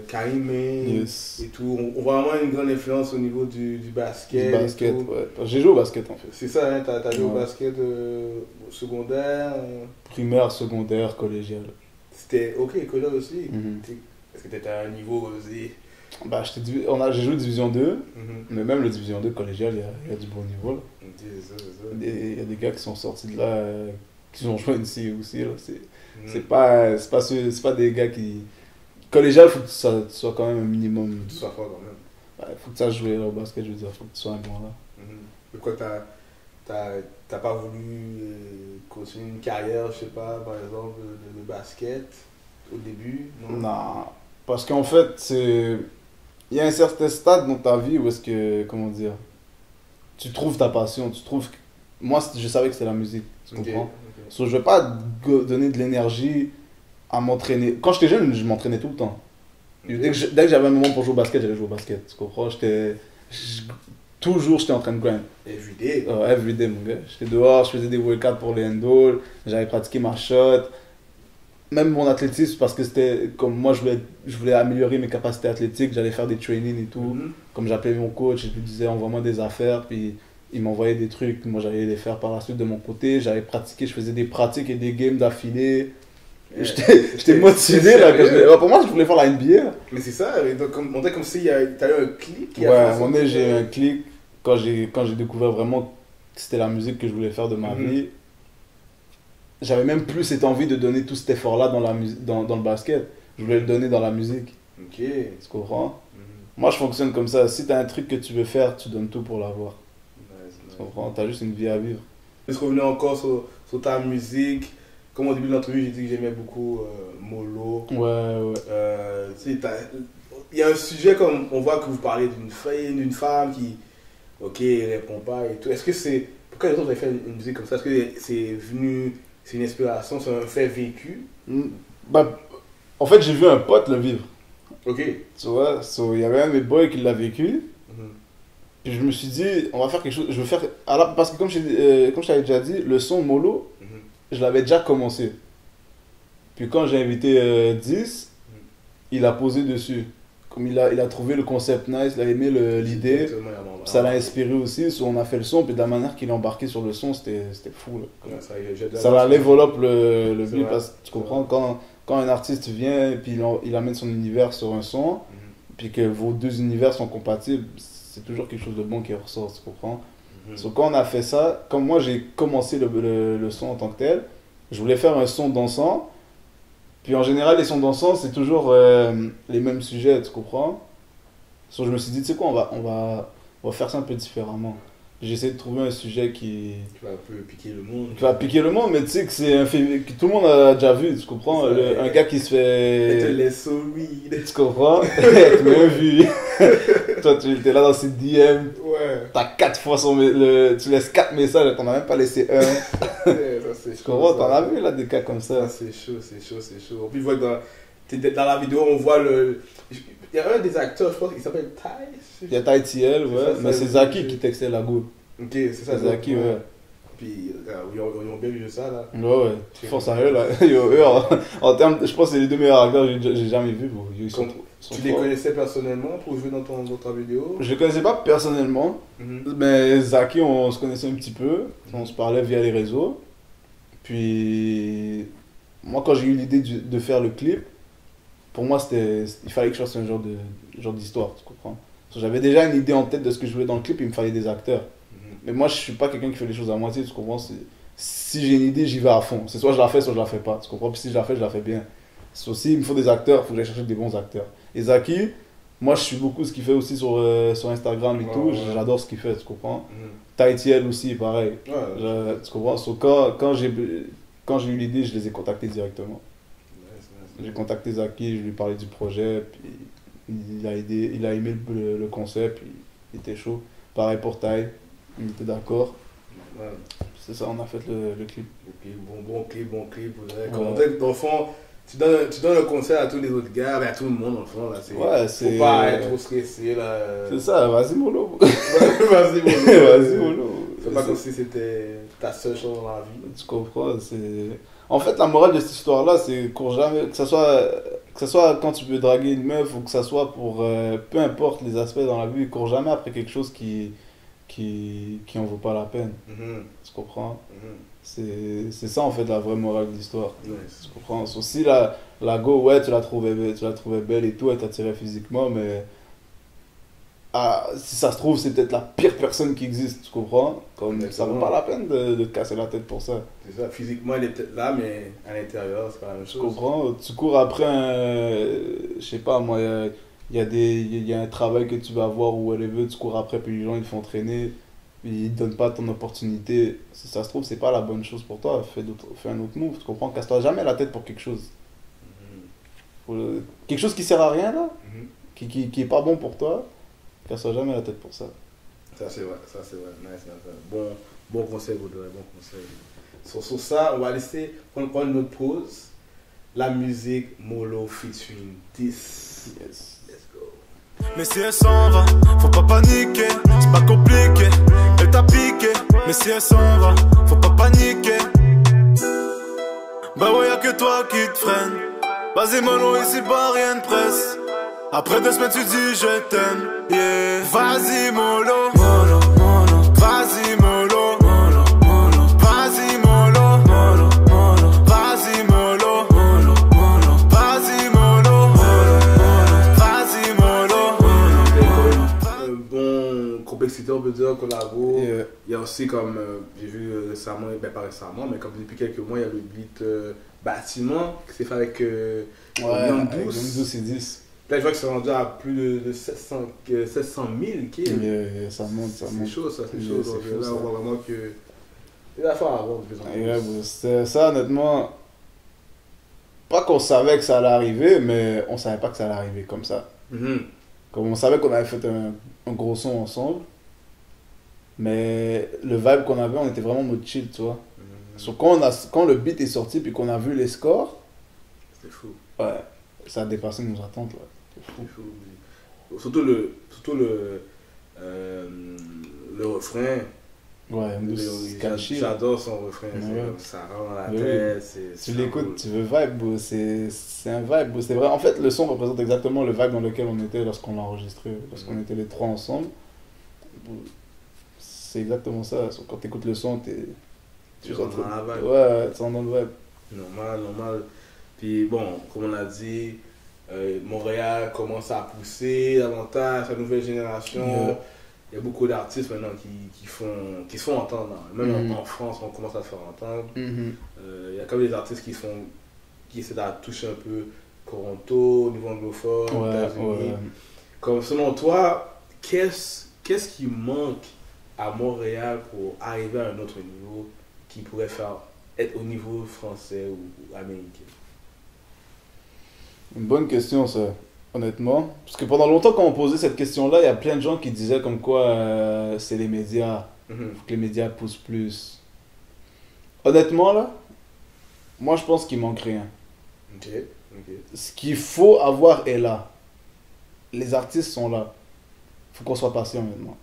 Kaime Yes. et tout. On voit vraiment une grande influence au niveau du basket. Du basket, et tout. ouais. J'ai joué au basket, en fait. C'est ça, hein, t'as joué au Ouais. basket au secondaire. Primaire, secondaire, collégial. C'était ok, collégial aussi. Mhm. Est-ce que t'étais à un niveau aussi? Bah, j'ai joué Division 2, Mhm. mais même le Division 2 collégial, il y a du bon niveau, là. C'est ça, c'est ça. Il y a des gars qui sont sortis de là, qui ont joué ici aussi, là. Mhm. C'est pas des gars qui... Collégial, faut que tu sois quand même un minimum... Tu sois fort quand même. Ouais, faut que tu saches jouer au basket, je veux dire, faut que tu sois un bon là. Mhm. Mais quoi, t'as pas voulu continuer une carrière, je sais pas, par exemple, de basket au début? Non, parce qu'en fait, il y a un certain stade dans ta vie où est-ce que, comment dire, tu trouves ta passion, Moi, je savais que c'était la musique, tu Ok, comprends? ok. So, je vais pas donner de l'énergie à m'entraîner. Quand j'étais jeune, je m'entraînais tout le temps. Ok. Dès que j'avais un moment pour jouer au basket, j'allais jouer au basket, tu comprends? Toujours, j'étais en train de grind. Everyday. Everyday, mon gars. J'étais dehors, je faisais des workouts pour les handballs, j'avais pratiqué ma shot. Même mon athlétisme, parce que c'était comme moi, je voulais améliorer mes capacités athlétiques, j'allais faire des trainings et tout. Mhm. Comme j'appelais mon coach, je lui disais envoie-moi des affaires, puis il m'envoyait des trucs, moi j'allais les faire par la suite de mon côté. J'avais pratiqué, je faisais des pratiques et des games d'affilée. J'étais motivé là. Pour moi, je voulais faire la NBA. Là. Mais c'est ça, et donc, on dirait comme si t'as eu un clic. Ouais, à un moment donné, j'ai eu un clic quand j'ai découvert vraiment que c'était la musique que je voulais faire de ma vie. J'avais même plus cette envie de donner tout cet effort-là dans le basket. Je voulais le donner dans la musique. Ok. Tu comprends? Moi, je fonctionne comme ça. Si tu as un truc que tu veux faire, tu donnes tout pour l'avoir. Tu comprends? Tu as juste une vie à vivre. Je suis revenu encore sur ta musique. Comme au début de l'entrevue, j'ai dit que j'aimais beaucoup Molo. Ouais. Tu sais, il y a un sujet comme on voit que vous parlez d'une femme qui, ok, répond pas et tout. Est-ce que c'est. Pourquoi les autres avez fait une musique comme ça? Est-ce que c'est venu. C'est une inspiration, c'est un fait vécu? Bah, en fait, j'ai vu un pote le vivre. Ok. Tu vois, il y avait un de mes boys qui l'a vécu. Puis je me suis dit, on va faire quelque chose. Je veux faire. Parce que comme je t'avais déjà dit, le son Molo, je l'avais déjà commencé. Puis quand j'ai invité 10, il a posé dessus. Comme il a trouvé le concept nice, il a aimé l'idée. Ça l'a inspiré aussi. On a fait le son, puis de la manière qu'il a embarqué sur le son, c'était fou. Là. Ça la développe le beat, parce que tu comprends, quand un artiste vient et puis il amène son univers sur un son, puis que vos deux univers sont compatibles, c'est toujours quelque chose de bon qui ressort, tu comprends? Donc quand on a fait ça, comme moi j'ai commencé le son en tant que tel, je voulais faire un son dansant. Puis en général, les sons dansants, c'est toujours les mêmes sujets, tu comprends? Donc je me suis dit, tu sais quoi, on va faire ça un peu différemment. J'ai essayé de trouver un sujet qui va un peu piquer le monde. Qui va piquer le monde, mais tu sais que c'est un film que tout le monde a déjà vu, tu comprends? Un gars qui se fait... te laisse souris. Tu comprends? Tu m'as vu. Toi, tu étais là dans ses DM. Ouais. T'as 4 fois tu laisses 4 messages, t'en as même pas laissé un. Tu comprends? T'en as vu là des cas comme ça. C'est chaud. En plus, je vois que dans la vidéo, on voit il y a un des acteurs, je pense, il s'appelle Ty. Il y a Ty TL, ouais. Mais c'est Zaki qui textait la goutte. Ok, c'est ça. Zaki, ouais. Puis, ils ont bien vu ça, là. Ouais. Force à eux, là. Eux, en termes, je pense que c'est les deux meilleurs acteurs que j'ai jamais vus. Tu les connaissais personnellement pour jouer dans ta vidéo? Je les connaissais pas personnellement, mais Zaki, on se connaissait un petit peu. On se parlait via les réseaux. Puis, moi, quand j'ai eu l'idée de faire le clip, pour moi, il fallait que je fasse un genre d'histoire, tu comprends? J'avais déjà une idée en tête de ce que je voulais dans le clip, il me fallait des acteurs. Mais moi, je suis pas quelqu'un qui fait les choses à moitié, tu comprends? Si j'ai une idée, j'y vais à fond. C'est soit je la fais, soit je la fais pas, tu comprends? Puis si je la fais bien. C'est aussi, il me faut des acteurs, il faut que j'aille chercher des bons acteurs. Et Zaki, moi, je suis beaucoup ce qu'il fait aussi sur Instagram et tout. J'adore ce qu'il fait, tu comprends? Taïtiel aussi, pareil. Tu comprends? Quand j'ai eu l'idée, je les ai contactés directement. J'ai contacté Zaki, je lui ai parlé du projet, puis il a aimé le concept, puis il était chaud. Pareil pour Taï, il était d'accord. C'est ça, on a fait le clip. Bon clip. Dans le fond, tu donnes un conseil à tous les autres gars, à tout le monde, en fond, là. Faut pas être trop stressé, là. C'est ça, vas-y, mollo. Vas-y, mollo. Vas-y, mollo. C'est pas comme si c'était ta seule chose dans la vie. Tu comprends, En fait, la morale de cette histoire-là, c'est cours jamais, que ça soit quand tu peux draguer une meuf ou que ça soit pour peu importe les aspects dans la vie, cours jamais après quelque chose qui en vaut pas la peine. Tu comprends? C'est ça en fait la vraie morale de l'histoire. Tu comprends? Aussi la go, ouais, tu l'as trouvée belle et tout, elle t'attirait physiquement, mais si ça se trouve, c'est peut-être la pire personne qui existe, tu comprends? Comme ça vaut pas la peine de te casser la tête pour ça. C'est ça, physiquement elle est peut-être là, mais à l'intérieur, c'est pas la même chose. Tu comprends? Tu cours après je sais pas moi, il y a un travail que tu vas avoir ou whatever, tu cours après, puis les gens ils te font traîner, ils te donnent pas ton opportunité. Si ça se trouve, c'est pas la bonne chose pour toi, fais un autre move, tu comprends? Casse-toi jamais la tête pour quelque chose. Quelque chose qui sert à rien là, qui est pas bon pour toi. Casse-toi jamais la tête pour ça. Ça c'est vrai, nice. Bon conseil, Baudouin, bon conseil. Sur ça, on va laisser prendre une autre pause. La musique Mollo featuring 10. Yes. Let's go. Mais si elle s'en va, faut pas paniquer, c'est pas compliqué. Elle t'a piqué, mais si elle s'en va, faut pas paniquer. Bah ouais, y'a que toi qui te freine. Vas-y Mollo, ici pas rien de presse. Après 2 semaines tu dis je t'aime, yeah. Vas-y mollo, mollo, mollo. Vas-y mollo, mollo, mollo. Vas-y mollo, mollo, mollo. Vas-y mollo, mollo, mollo. Vas-y mollo, mollo, mollo. Vas-y mollo, mollo. Un bon complexité, on peut dire, collabo. Yeah. Il y a aussi comme, j'ai vu récemment, pas récemment, mais comme depuis quelques mois, il y a le beat Bâtiment qui s'est fait avec Young Douce et 10. Là, je vois que c'est rendu à plus de 700 000 kills. Ça monte. C'est chaud, ça, c'est chaud. Donc fou, là, on voit vraiment que il va falloir avoir de plus en plus. Ça, honnêtement, pas qu'on savait que ça allait arriver, mais on savait pas que ça allait arriver comme ça. Comme on savait qu'on avait fait un gros son ensemble, mais le vibe qu'on avait, on était vraiment mode chill, tu vois. So, quand le beat est sorti puis qu'on a vu les scores, c'était fou. Ouais, ça a dépassé nos attentes, là. C'est fou. Surtout le refrain. Ouais, j'adore son refrain. Ouais. Ça rentre dans la tête. Tu l'écoutes, cool. Tu veux vibe, bro. C'est un vibe, bro. C'est vrai. En fait, le son représente exactement le vibe dans lequel on était lorsqu'on l'a enregistré, lorsqu'on était les trois ensemble. C'est exactement ça. Quand tu écoutes le son, tu rentres dans la vibe. Ouais, tu rentres dans le vibe. Normal. Puis bon, comme on a dit, Montréal commence à pousser davantage, la nouvelle génération. Yeah. Il y a beaucoup d'artistes maintenant qui se font entendre. Même en France, on commence à se faire entendre. Il y a comme des artistes qui essaient de toucher un peu Toronto, au niveau anglophone, États-Unis. Comme selon toi, qu'est-ce qui manque à Montréal pour arriver à un autre niveau qui pourrait être au niveau français ou américain? Une bonne question, ça, honnêtement. Parce que pendant longtemps, quand on posait cette question-là, il y a plein de gens qui disaient comme quoi c'est les médias. Faut que les médias poussent plus. Honnêtement, là, moi, je pense qu'il manque rien. Ok. Ce qu'il faut avoir est là. Les artistes sont là. Il faut qu'on soit patient maintenant.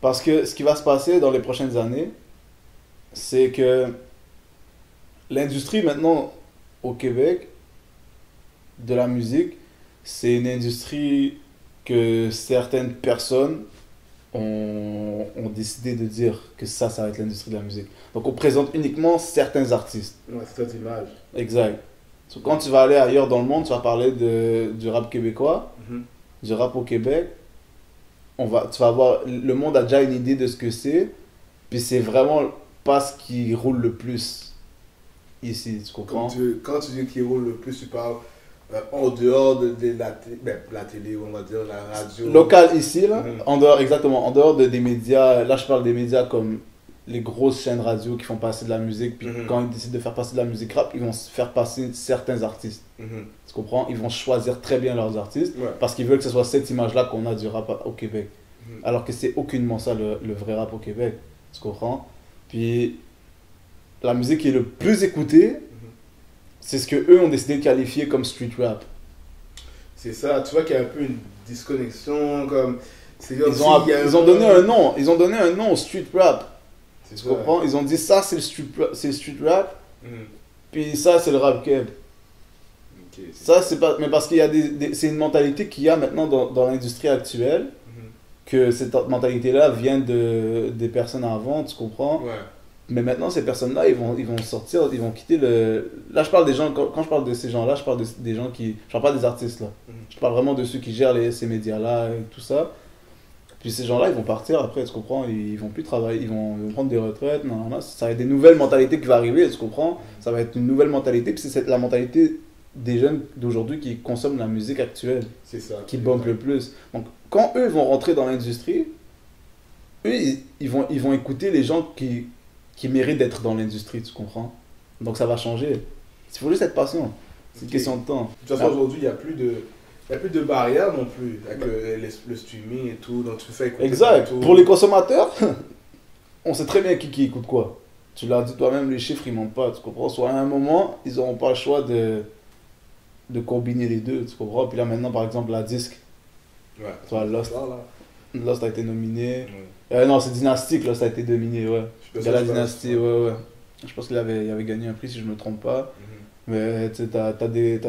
Parce que ce qui va se passer dans les prochaines années, c'est que l'industrie maintenant au Québec de la musique, c'est une industrie que certaines personnes ont décidé de dire que ça va être l'industrie de la musique. Donc on présente uniquement certains artistes. Ouais, c'est cette image. Exact. Donc, quand tu vas aller ailleurs dans le monde, tu vas parler du rap québécois, du rap au Québec. Tu vas avoir, le monde a déjà une idée de ce que c'est, puis c'est vraiment pas ce qui roule le plus ici, tu comprends? Quand tu dis qui roule le plus, tu parles en dehors de la télé, on va dire, la radio. Local ici, là, en dehors des médias, là je parle des médias comme les grosses chaînes radio qui font passer de la musique, puis quand ils décident de faire passer de la musique rap, ils vont faire passer certains artistes. Tu comprends? Ils vont choisir très bien leurs artistes, parce qu'ils veulent que ce soit cette image-là qu'on a du rap au Québec. Alors que c'est aucunement ça le vrai rap au Québec. Tu comprends? Puis la musique qui est le plus écoutée, c'est ce que eux ont décidé de qualifier comme street rap. C'est ça, tu vois qu'il y a un peu une disconnexion, comme... Ils ont donné un nom au street rap. Tu comprends? Ils ont dit ça c'est le street rap, puis ça c'est le rap keb. Okay, ça c'est pas... Mais parce qu'il y a c'est une mentalité qu'il y a maintenant dans l'industrie actuelle, que cette mentalité-là vient des personnes avant, tu comprends? Ouais. Mais maintenant, ces personnes-là, ils vont sortir, ils vont quitter le... Là, je parle des gens, quand je parle de ces gens-là, je parle des gens qui... Je parle pas des artistes, là. Je parle vraiment de ceux qui gèrent ces médias-là et tout ça. Puis ces gens-là, ils vont partir après, tu comprends? Ils vont plus travailler, ils vont prendre des retraites, non, ça va être des nouvelles mentalités qui vont arriver, tu comprends? Ça va être une nouvelle mentalité, puis c'est la mentalité des jeunes d'aujourd'hui qui consomment la musique actuelle. C'est ça. Qui bombe le plus. Donc, quand eux vont rentrer dans l'industrie, eux, ils vont écouter les gens qui méritent d'être dans l'industrie, tu comprends? Donc ça va changer. Il faut juste être patient. C'est une question de temps. De toute façon, aujourd'hui, il n'y a plus de barrières non plus avec le streaming et tout. Donc tu fais écouter. Exact. Pour les consommateurs, on sait très bien qui écoute quoi. Tu l'as dit toi-même, les chiffres ils mentent pas, tu comprends? Soit à un moment, ils n'auront pas le choix de combiner les deux, tu comprends? Puis là maintenant, par exemple, la disque. Ouais. Tu vois, Lost a été nominé. Ouais. Non, c'est Dynastique, Lost a été nominé, ouais. La Dynastie, ouais. Je pense qu'il avait gagné un prix si je me trompe pas. Mais tu sais, t'as des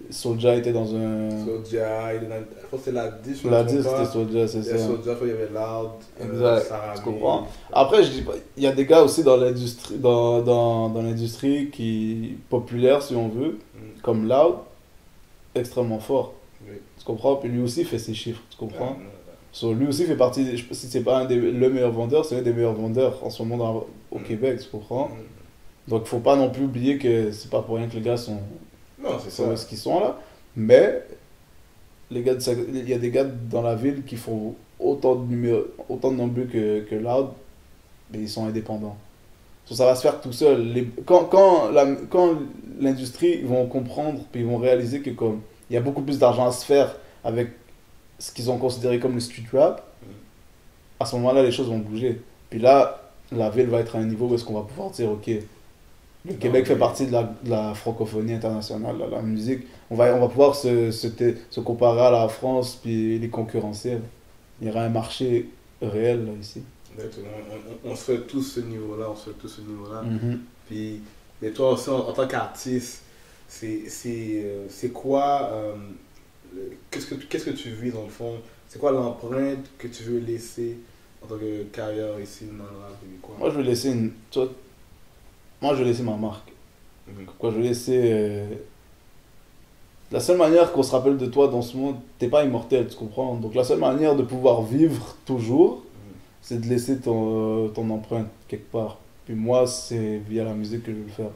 Soulja était dans un... Soulja, je pense que c'est la 10, la 10 c'était Soulja, c'est ça. Soulja, il y avait Loud, exact, tu comprends. Après, je dis pas, il y a des gars aussi dans l'industrie, dans l'industrie qui populaire, si on veut, comme Loud, extrêmement fort. Oui. Tu comprends? Puis lui aussi fait ses chiffres, tu comprends? So, lui aussi fait partie, je sais pas si c'est pas le meilleur vendeur, c'est un des meilleurs vendeurs en ce moment au Québec, tu comprends? Donc il faut pas non plus oublier que c'est pas pour rien que les gars sont... Non, c'est ça. Ce qu'ils sont là. Mais il y a des gars dans la ville qui font autant de nombreux que Loud, mais ils sont indépendants. So, ça va se faire tout seul. Quand l'industrie vont comprendre, puis ils vont réaliser que comme il y a beaucoup plus d'argent à se faire avec ce qu'ils ont considéré comme le street rap, à ce moment-là, les choses vont bouger. Puis là, la ville va être à un niveau où est-ce qu'on va pouvoir dire, ok, le Québec fait partie de la francophonie internationale, la musique. On va pouvoir se comparer à la France puis les concurrencer. Il y aura un marché réel là, ici. On se fait tous ce niveau-là, Puis, mais toi aussi, en tant qu'artiste, c'est quoi, qu'est-ce que tu vis dans le fond? C'est quoi l'empreinte que tu veux laisser en tant que carrière ici dans le rap? Moi, je veux laisser Moi, je vais laisser ma marque. Quoi, je vais laisser... La seule manière qu'on se rappelle de toi dans ce monde, t'es pas immortel, tu comprends? Donc la seule manière de pouvoir vivre toujours, c'est de laisser ton empreinte quelque part. Puis moi, c'est via la musique que je veux le faire.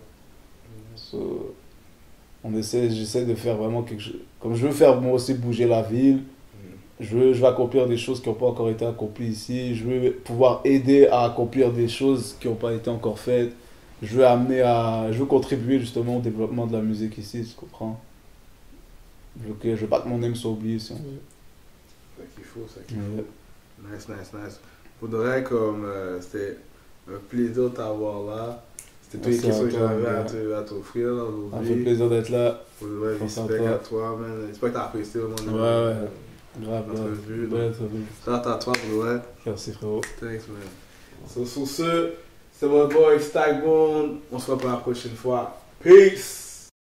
So, j'essaie de faire vraiment quelque chose... Comme je veux faire moi aussi bouger la ville, je veux accomplir des choses qui n'ont pas encore été accomplies ici, je veux pouvoir aider à accomplir des choses qui n'ont pas été encore faites. Je veux contribuer justement au développement de la musique ici, tu comprends? Je veux pas que mon âme soit oubliée, si on veut. C'est ça qu'il faut, Nice. Pour de vrai, comme c'était un plaisir de t'avoir là. C'était toutes les questions que j'avais à t'offrir aujourd'hui. Ça fait plaisir d'être là. Pour de vrai, respect à toi, man. J'espère que t'as apprécié vraiment grave. Shout out à toi, pour de vrai. Merci, frérot. Thanks, man. Sur ce, c'est votre boy Stagbone. On se revoit pour la prochaine fois. Peace!